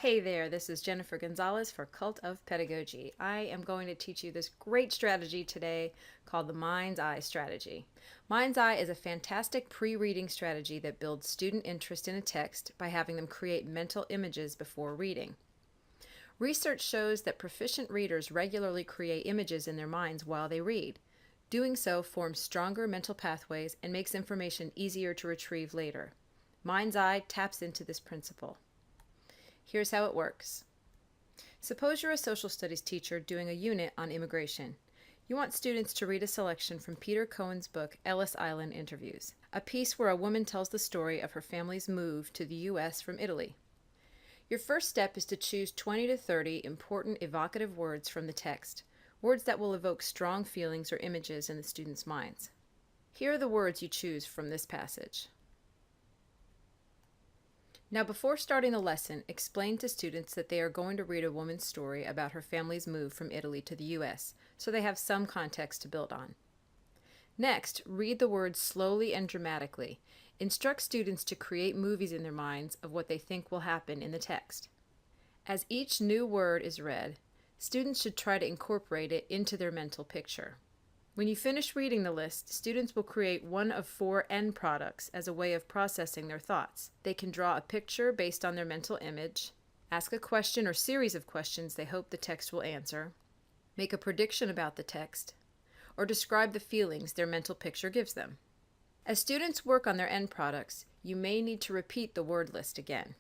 Hey there, this is Jennifer Gonzalez for Cult of Pedagogy. I am going to teach you this great strategy today called the Mind's Eye strategy. Mind's Eye is a fantastic pre-reading strategy that builds student interest in a text by having them create mental images before reading. Research shows that proficient readers regularly create images in their minds while they read. Doing so forms stronger mental pathways and makes information easier to retrieve later. Mind's Eye taps into this principle. Here's how it works. Suppose you're a social studies teacher doing a unit on immigration. You want students to read a selection from Peter Cohen's book, Ellis Island Interviews, a piece where a woman tells the story of her family's move to the U.S. from Italy. Your first step is to choose 20 to 30 important evocative words from the text, words that will evoke strong feelings or images in the students' minds. Here are the words you choose from this passage. Now, before starting the lesson, explain to students that they are going to read a woman's story about her family's move from Italy to the U.S., so they have some context to build on. Next, read the words slowly and dramatically. Instruct students to create movies in their minds of what they think will happen in the text. As each new word is read, students should try to incorporate it into their mental picture. When you finish reading the list, students will create one of 4 end products as a way of processing their thoughts. They can draw a picture based on their mental image, ask a question or series of questions they hope the text will answer, make a prediction about the text, or describe the feelings their mental picture gives them. As students work on their end products, you may need to repeat the word list again.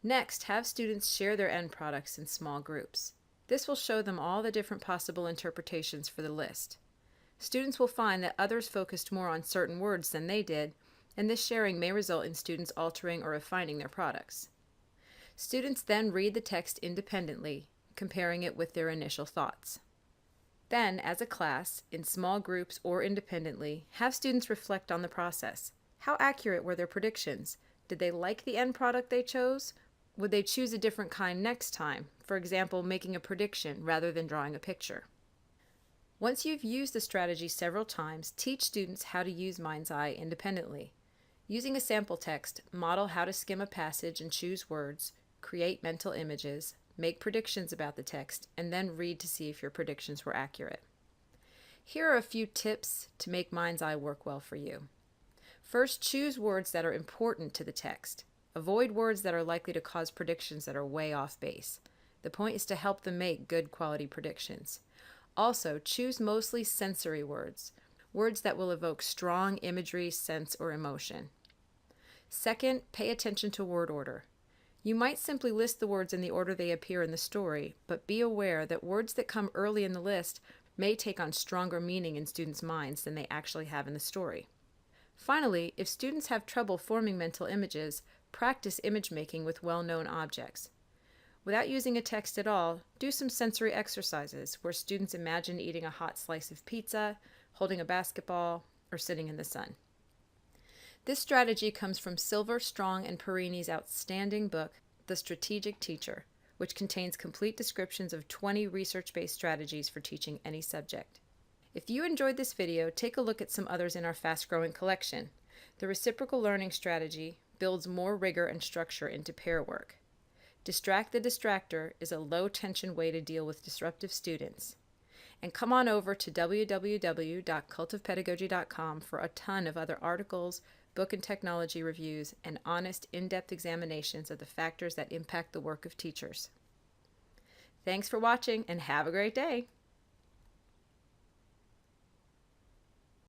Next, have students share their end products in small groups. This will show them all the different possible interpretations for the list. Students will find that others focused more on certain words than they did, and this sharing may result in students altering or refining their products. Students then read the text independently, comparing it with their initial thoughts. Then, as a class, in small groups or independently, have students reflect on the process. How accurate were their predictions? Did they like the end product they chose? Would they choose a different kind next time, for example, making a prediction rather than drawing a picture? Once you've used the strategy several times, teach students how to use Mind's Eye independently. Using a sample text, model how to skim a passage and choose words, create mental images, make predictions about the text, and then read to see if your predictions were accurate. Here are a few tips to make Mind's Eye work well for you. First, choose words that are important to the text. Avoid words that are likely to cause predictions that are way off base. The point is to help them make good quality predictions. Also, choose mostly sensory words, words that will evoke strong imagery, sense, or emotion. Second, pay attention to word order. You might simply list the words in the order they appear in the story, but be aware that words that come early in the list may take on stronger meaning in students' minds than they actually have in the story. Finally, if students have trouble forming mental images, practice image making with well-known objects. Without using a text at all, do some sensory exercises where students imagine eating a hot slice of pizza, holding a basketball, or sitting in the sun. This strategy comes from Silver, Strong, and Perini's outstanding book, The Strategic Teacher, which contains complete descriptions of 20 research-based strategies for teaching any subject. If you enjoyed this video, take a look at some others in our fast-growing collection. The Reciprocal Learning Strategy builds more rigor and structure into pair work. Distract the Distractor is a low-tension way to deal with disruptive students. And come on over to www.cultofpedagogy.com for a ton of other articles, book and technology reviews, and honest, in-depth examinations of the factors that impact the work of teachers. Thanks for watching, and have a great day!